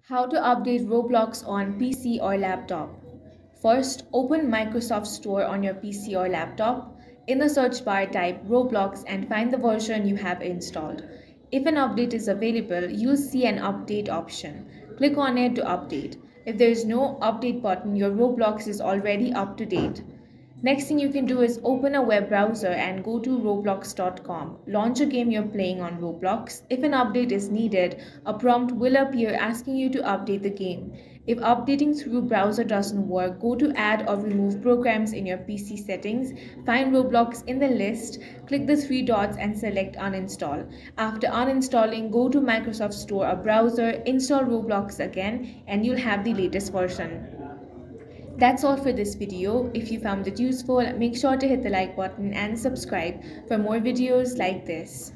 How to update Roblox on PC or laptop. First, open Microsoft Store on your PC or laptop. In the search bar, type Roblox and find the version you have installed. If an update is available, you'll see an update option. Click on it to update. If there is no update button, your Roblox is already up to date. Next thing you can do is open a web browser and go to roblox.com. Launch a game you're playing on Roblox. If an update is needed, a prompt will appear asking you to update the game. If updating through browser doesn't work, go to add or remove programs in your PC settings, find Roblox in the list, click the three dots and select uninstall. After uninstalling, go to Microsoft Store or browser, install Roblox again, and you'll have the latest version. That's all for this video. If you found it useful, make sure to hit the like button and subscribe for more videos like this.